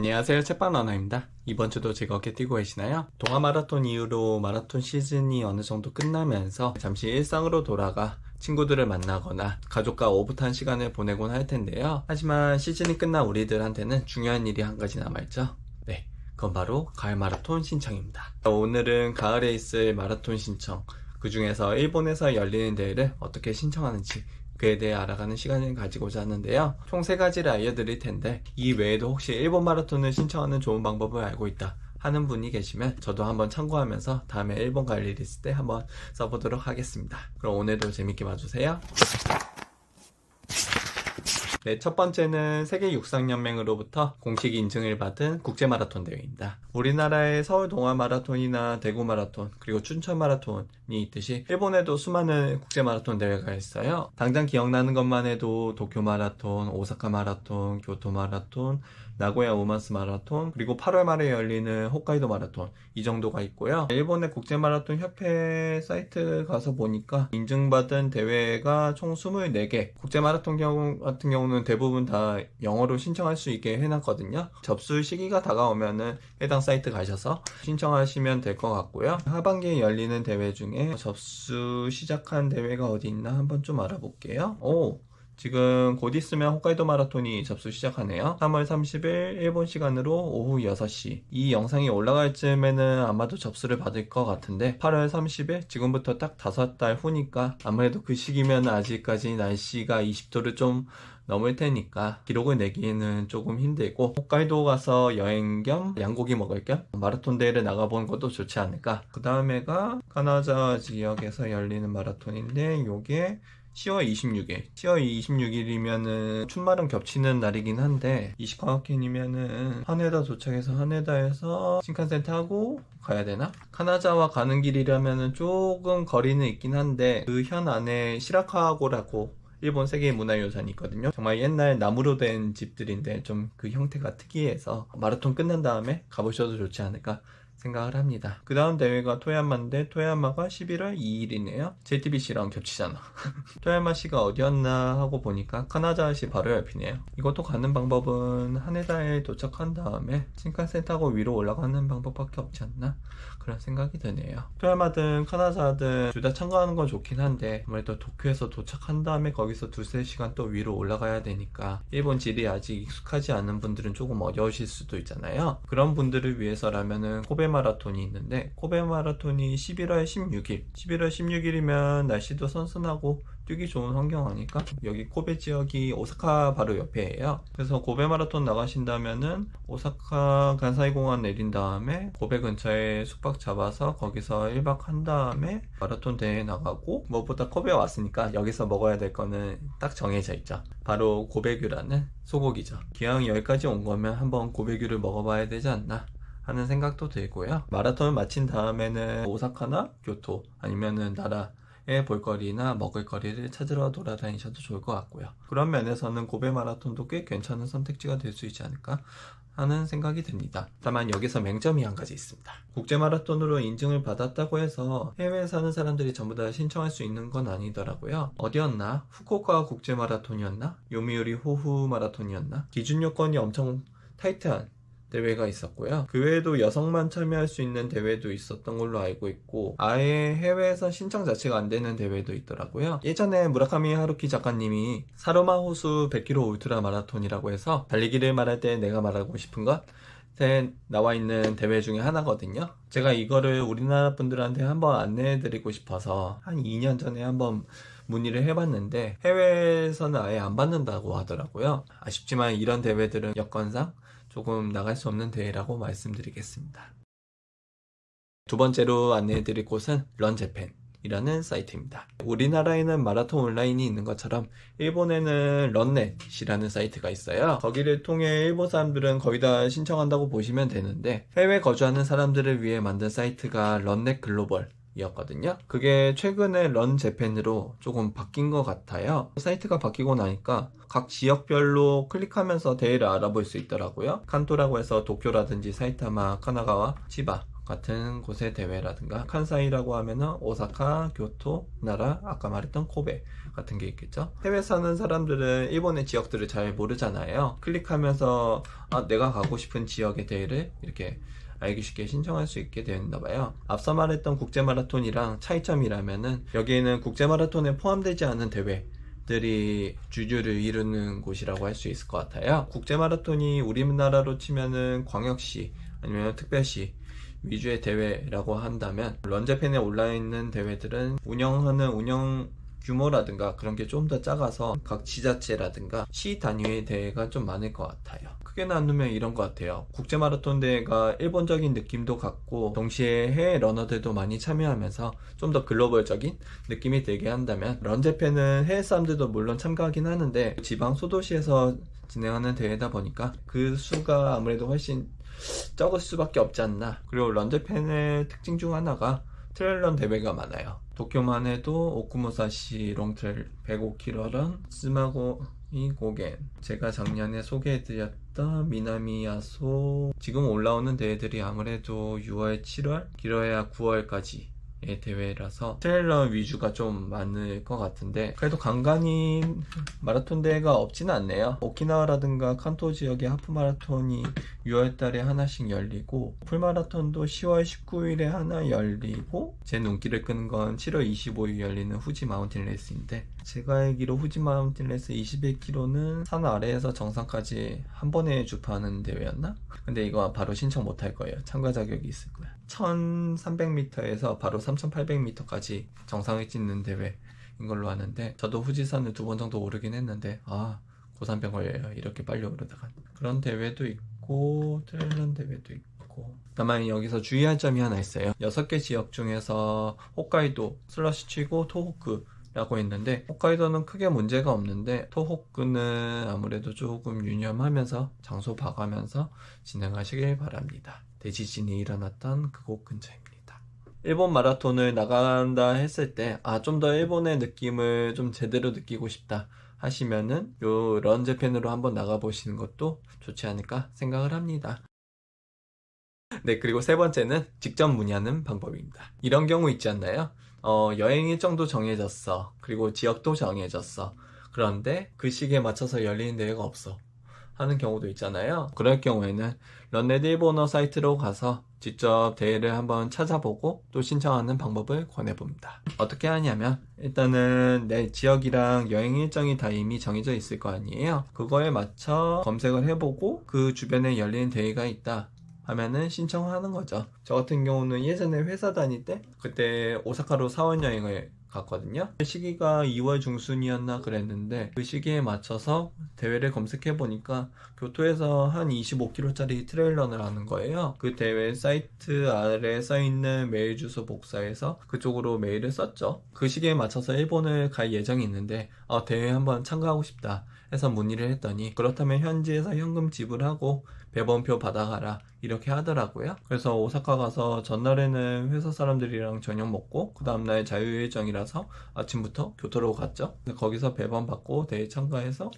안녕하세요, 책방 러너입니다. 이번 주도 즐겁게 뛰고 계시나요? 동아 마라톤 이후로 마라톤 시즌이 어느 정도 끝나면서 잠시 일상으로 돌아가 친구들을 만나거나 가족과 오붓한 시간을 보내곤 할 텐데요. 하지만 시즌이 끝난 우리들한테는 중요한 일이 한 가지 남아있죠. 네, 그건 바로 가을 마라톤 신청입니다. 오늘은 가을에 있을 마라톤 신청, 그 중에서 일본에서 열리는 대회를 어떻게 신청하는지 그에 대해 알아가는 시간을 가지고자 하는데요. 총 3가지를 알려드릴 텐데 이 외에도 혹시 일본 마라톤을 신청하는 좋은 방법을 알고 있다 하는 분이 계시면 저도 한번 참고하면서 다음에 일본 갈 일 있을 때 한번 써보도록 하겠습니다. 그럼 오늘도 재밌게 봐주세요. 네, 첫 번째는 세계육상연맹으로부터 공식 인증을 받은 국제마라톤 대회입니다. 우리나라의 서울 동아마라톤이나 대구마라톤, 그리고 춘천마라톤이 있듯이 일본에도 수많은 국제마라톤 대회가 있어요. 당장 기억나는 것만 해도 도쿄마라톤, 오사카마라톤, 교토마라톤, 나고야 우마스 마라톤, 그리고 8월 말에 열리는 홋카이도 마라톤, 이 정도가 있고요. 일본의 국제마라톤 협회 사이트 가서 보니까 인증받은 대회가 총 24개, 국제마라톤 같은 경우는 대부분 다 영어로 신청할 수 있게 해놨거든요. 접수 시기가 다가오면은 해당 사이트 가셔서 신청하시면 될 것 같고요. 하반기에 열리는 대회 중에 접수 시작한 대회가 어디 있나 한번 좀 알아볼게요. 지금 곧 있으면 홋카이도 마라톤이 접수 시작하네요. 3월 30일 일본 시간으로 오후 6시. 이 영상이 올라갈 쯤에는 아마도 접수를 받을 것 같은데 8월 30일 지금부터 딱 5달 후니까 아무래도 그 시기면 아직까지 날씨가 20도를 좀 넘을 테니까 기록을 내기에는 조금 힘들고 홋카이도 가서 여행 겸 양고기 먹을 겸 마라톤 대회를 나가보는 것도 좋지 않을까. 그 다음에가 카나자와 지역에서 열리는 마라톤인데 요게 10월 26일. 10월 26일이면은 춘마랑 겹치는 날이긴 한데 이시카와켄이면은 하네다 도착해서 하네다에서 신칸센 타고 가야 되나? 카나자와 가는 길이라면은 조금 거리는 있긴 한데 그 현 안에 시라카고라고 일본 세계 문화유산이 있거든요. 정말 옛날 나무로 된 집들인데 좀 그 형태가 특이해서 마라톤 끝난 다음에 가보셔도 좋지 않을까 생각을 합니다. 그 다음 대회가 토야마인데 토야마가 11월 2일이네요. JTBC랑 겹치잖아. 토야마시가 어디였나 하고 보니까 카나자시 바로 옆이네요. 이것도 가는 방법은 하네다에 도착한 다음에 신칸센 타고 위로 올라가는 방법밖에 없지 않나? 그런 생각이 드네요. 토야마든 카나자든 둘 다 참가하는 건 좋긴 한데 아무래도 도쿄에서 도착한 다음에 거기서 2-3시간 또 위로 올라가야 되니까 일본 지리 아직 익숙하지 않은 분들은 조금 어려우실 수도 있잖아요. 그런 분들을 위해서라면은 코베 마라톤이 있는데 코베 마라톤이 11월 16일이면 날씨도 선선하고 뛰기 좋은 환경 아닐까? 여기 코베 지역이 오사카 바로 옆에예요. 그래서 코베 마라톤 나가신다면은 오사카 간사이 공항 내린 다음에 코베 근처에 숙박 잡아서 거기서 1박 한 다음에 마라톤 대회 나가고 무엇보다 코베 왔으니까 여기서 먹어야 될 거는 딱 정해져 있죠. 바로 고베규라는 소고기죠. 기왕 여기까지 온 거면 한번 고베규를 먹어봐야 되지 않나 하는 생각도 들고요. 마라톤을 마친 다음에는 오사카나 교토 아니면은 나라의 볼거리나 먹을거리를 찾으러 돌아다니셔도 좋을 것 같고요. 그런 면에서는 고베 마라톤도 꽤 괜찮은 선택지가 될 수 있지 않을까 하는 생각이 듭니다. 다만 여기서 맹점이 한 가지 있습니다. 국제마라톤으로 인증을 받았다고 해서 해외에 사는 사람들이 전부 다 신청할 수 있는 건 아니더라고요. 어디였나? 후쿠오카 국제마라톤이었나? 요미우리 호후 마라톤이었나? 기준 요건이 엄청 타이트한 대회가 있었고요. 그 외에도 여성만 참여할 수 있는 대회도 있었던 걸로 알고 있고 아예 해외에서 신청 자체가 안 되는 대회도 있더라고요. 예전에 무라카미 하루키 작가님이 사로마 호수 100km 울트라 마라톤이라고 해서 달리기를 말할 때 내가 말하고 싶은 것에 나와 있는 대회 중에 하나거든요. 제가 이거를 우리나라 분들한테 한번 안내해드리고 싶어서 한 2년 전에 한번 문의를 해봤는데 해외에서는 아예 안 받는다고 하더라고요. 아쉽지만 이런 대회들은 여건상 조금 나갈 수 없는 대회라고 말씀드리겠습니다. 두 번째로 안내해드릴 곳은 런재팬이라는 사이트입니다. 우리나라에는 마라톤 온라인이 있는 것처럼 일본에는 런넷이라는 사이트가 있어요. 거기를 통해 일본 사람들은 거의 다 신청한다고 보시면 되는데 해외 거주하는 사람들을 위해 만든 사이트가 런넷 글로벌 이었거든요. 그게 최근에 런재팬으로 조금 바뀐 것 같아요. 사이트가 바뀌고 나니까 각 지역별로 클릭하면서 대회를 알아볼 수 있더라고요. 칸토라고 해서 도쿄라든지 사이타마, 카나가와, 치바 같은 곳의 대회라든가, 칸사이라고 하면은 오사카, 교토, 나라, 아까 말했던 코베 같은 게 있겠죠. 해외 사는 사람들은 일본의 지역들을 잘 모르잖아요. 클릭하면서 내가 가고 싶은 지역의 대회를 이렇게 알기 쉽게 신청할 수 있게 되었나봐요. 앞서 말했던 국제마라톤이랑 차이점이라면은, 여기에는 국제마라톤에 포함되지 않은 대회들이 주류를 이루는 곳이라고 할 수 있을 것 같아요. 국제마라톤이 우리나라로 치면은 광역시 아니면 특별시 위주의 대회라고 한다면, 런제팬에 올라있는 대회들은 운영하는 운영 규모라든가 그런 게 좀 더 작아서 각 지자체라든가 시 단위의 대회가 좀 많을 것 같아요. 크게 나누면 이런 것 같아요. 국제마라톤 대회가 일본적인 느낌도 갖고 동시에 해외 러너들도 많이 참여하면서 좀 더 글로벌적인 느낌이 들게 한다면, 런제팬은 해외 사람들도 물론 참가하긴 하는데 지방 소도시에서 진행하는 대회다 보니까 그 수가 아무래도 훨씬 적을 수밖에 없지 않나. 그리고 런제팬의 특징 중 하나가 트레일런 대회가 많아요. 도쿄만 해도 오쿠무사시 롱트레일 105km 스마고이 고겐, 제가 작년에 소개해드렸던 미나미야소, 지금 올라오는 대회들이 아무래도 6월, 7월, 길어야 9월까지 대회라서 트레일러 위주가 좀 많을 것 같은데, 그래도 간간히 마라톤 대회가 없지는 않네요. 오키나와라든가 칸토 지역의 하프 마라톤이 6월 달에 하나씩 열리고, 풀마라톤도 10월 19일에 하나 열리고, 제 눈길을 끄는 건 7월 25일 열리는 후지 마운틴 레이스인데, 제가 알기로 후지 마운틴 레이스 21km는 산 아래에서 정상까지 한 번에 주파하는 대회였나? 근데 이거 바로 신청 못 할 거예요. 참가 자격이 있을 거야. 1300m에서 바로 3800m까지 정상을 찍는 대회인 걸로 아는데, 저도 후지산을 2번 정도 오르긴 했는데 고산병 걸려요, 이렇게 빨리 오르다가. 그런 대회도 있고 트레일런 대회도 있고. 다만 여기서 주의할 점이 하나 있어요. 6개 지역 중에서 홋카이도, 슬러시 치고 토호쿠 라고 했는데, 홋카이도는 크게 문제가 없는데 토호쿠는 아무래도 조금 유념하면서 장소 봐가면서 진행하시길 바랍니다. 대지진이 일어났던 그곳 근처입니다. 일본 마라톤을 나간다 했을 때 좀 더 일본의 느낌을 좀 제대로 느끼고 싶다 하시면은 요 런제팬으로 한번 나가보시는 것도 좋지 않을까 생각을 합니다. 네, 그리고 세 번째는 직접 문의하는 방법입니다. 이런 경우 있지 않나요? 여행 일정도 정해졌어. 그리고 지역도 정해졌어. 그런데 그 시기에 맞춰서 열리는 대회가 없어 하는 경우도 있잖아요. 그럴 경우에는 런넷 일본어 사이트로 가서 직접 대회를 한번 찾아보고 또 신청하는 방법을 권해봅니다. 어떻게 하냐면, 일단은 내 지역이랑 여행 일정이 다 이미 정해져 있을 거 아니에요. 그거에 맞춰 검색을 해보고 그 주변에 열리는 대회가 있다 하면은 신청하는 거죠. 저 같은 경우는 예전에 회사 다닐 때 그때 오사카로 사원여행을 갔거든요. 시기가 2월 중순이었나 그랬는데, 그 시기에 맞춰서 대회를 검색해 보니까 교토에서 한 25km짜리 트레일런을 하는 거예요. 그 대회 사이트 아래에 써있는 메일 주소 복사해서 그쪽으로 메일을 썼죠. 그 시기에 맞춰서 일본을 갈 예정이 있는데 대회 한번 참가하고 싶다 해서 문의를 했더니, 그렇다면 현지에서 현금 지불하고 배번표 받아가라 이렇게 하더라고요. 그래서 오사카 가서 전날에는 회사 사람들이랑 저녁 먹고 그 다음날 자유일정이라서 아침부터 교토로 갔죠. 거기서 배번 받고 대회 참가해서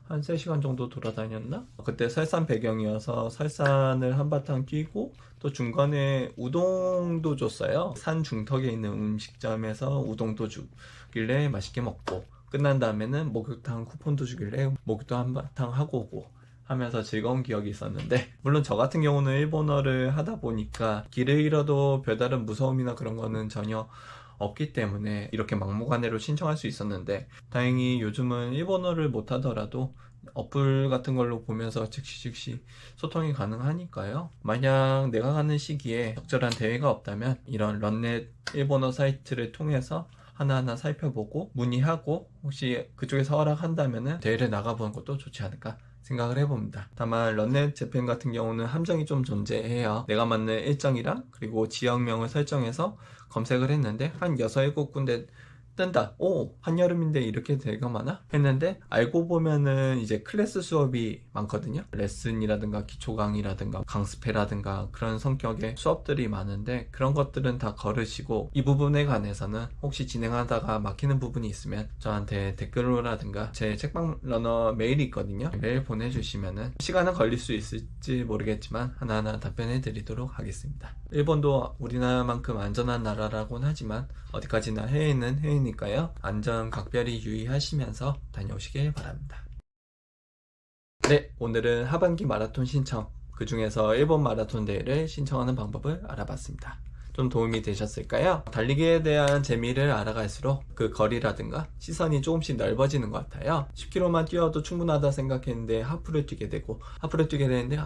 한 3시간 정도 돌아다녔나? 그때 설산 배경이어서 설산을 한바탕 끼고 또 중간에 우동도 줬어요. 산 중턱에 있는 음식점에서 우동도 주길래 맛있게 먹고, 끝난 다음에는 목욕탕 쿠폰도 주길래 목욕도 한바탕 하고 오고 하면서 즐거운 기억이 있었는데, 물론 저 같은 경우는 일본어를 하다 보니까 길을 잃어도 별다른 무서움이나 그런 거는 전혀 없기 때문에 이렇게 막무가내로 신청할 수 있었는데, 다행히 요즘은 일본어를 못하더라도 어플 같은 걸로 보면서 즉시 소통이 가능하니까요. 만약 내가 가는 시기에 적절한 대회가 없다면 이런 런넷 일본어 사이트를 통해서 하나하나 살펴보고 문의하고, 혹시 그쪽에서 허락한다면 대회를 나가보는 것도 좋지 않을까 생각을 해봅니다. 다만 런넷 재팬 같은 경우는 함정이 좀 존재해요. 내가 맞는 일정이랑 그리고 지역명을 설정해서 검색을 했는데 한 6, 7군데 뜬다. 오, 한여름인데 이렇게 되가마나? 했는데 알고 보면은 이제 클래스 수업이 많거든요. 레슨이라든가 기초 강의라든가 강습회라든가 그런 성격의 수업들이 많은데 그런 것들은 다 거르시고 이 부분에 관해서는 혹시 진행하다가 막히는 부분이 있으면 저한테 댓글로라든가 제 책방 러너 메일이 있거든요. 메일 보내주시면은 시간은 걸릴 수 있을지 모르겠지만 하나하나 답변해 드리도록 하겠습니다. 일본도 우리나라만큼 안전한 나라라고는 하지만 어디까지나 해외는 해외니까요. 안전 각별히 유의하시면서 다녀오시길 바랍니다. 네, 오늘은 하반기 마라톤 신청, 그 중에서 일본 마라톤 대회를 신청하는 방법을 알아봤습니다. 좀 도움이 되셨을까요? 달리기에 대한 재미를 알아갈수록 그 거리라든가 시선이 조금씩 넓어지는 것 같아요. 10km만 뛰어도 충분하다 생각했는데 하프를 뛰게 되고, 하프를 뛰게 되는데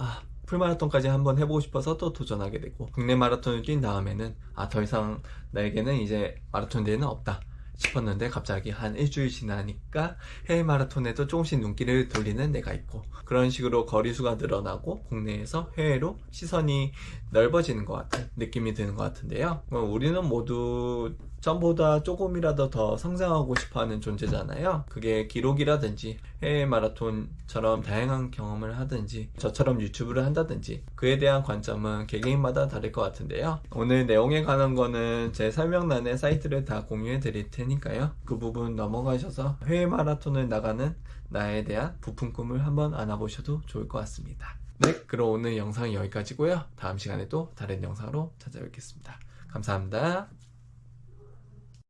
풀마라톤까지 한번 해보고 싶어서 또 도전하게 되고, 국내 마라톤을 뛴 다음에는 더 이상 나에게는 이제 마라톤 대회는 없다 싶었는데 갑자기 한 일주일 지나니까 해외 마라톤에도 조금씩 눈길을 돌리는 내가 있고, 그런 식으로 거리수가 늘어나고 국내에서 해외로 시선이 넓어지는 것 같은 느낌이 드는 것 같은데요. 우리는 모두 전보다 조금이라도 더 성장하고 싶어하는 존재잖아요. 그게 기록이라든지 해외 마라톤처럼 다양한 경험을 하든지 저처럼 유튜브를 한다든지 그에 대한 관점은 개개인마다 다를 것 같은데요. 오늘 내용에 관한 거는 제 설명란에 사이트를 다 공유해 드릴 테니까요. 그 부분 넘어가셔서 해외 마라톤을 나가는 나에 대한 부푼 꿈을 한번 안아보셔도 좋을 것 같습니다. 네, 그럼 오늘 영상은 여기까지고요. 다음 시간에 또 다른 영상으로 찾아뵙겠습니다. 감사합니다.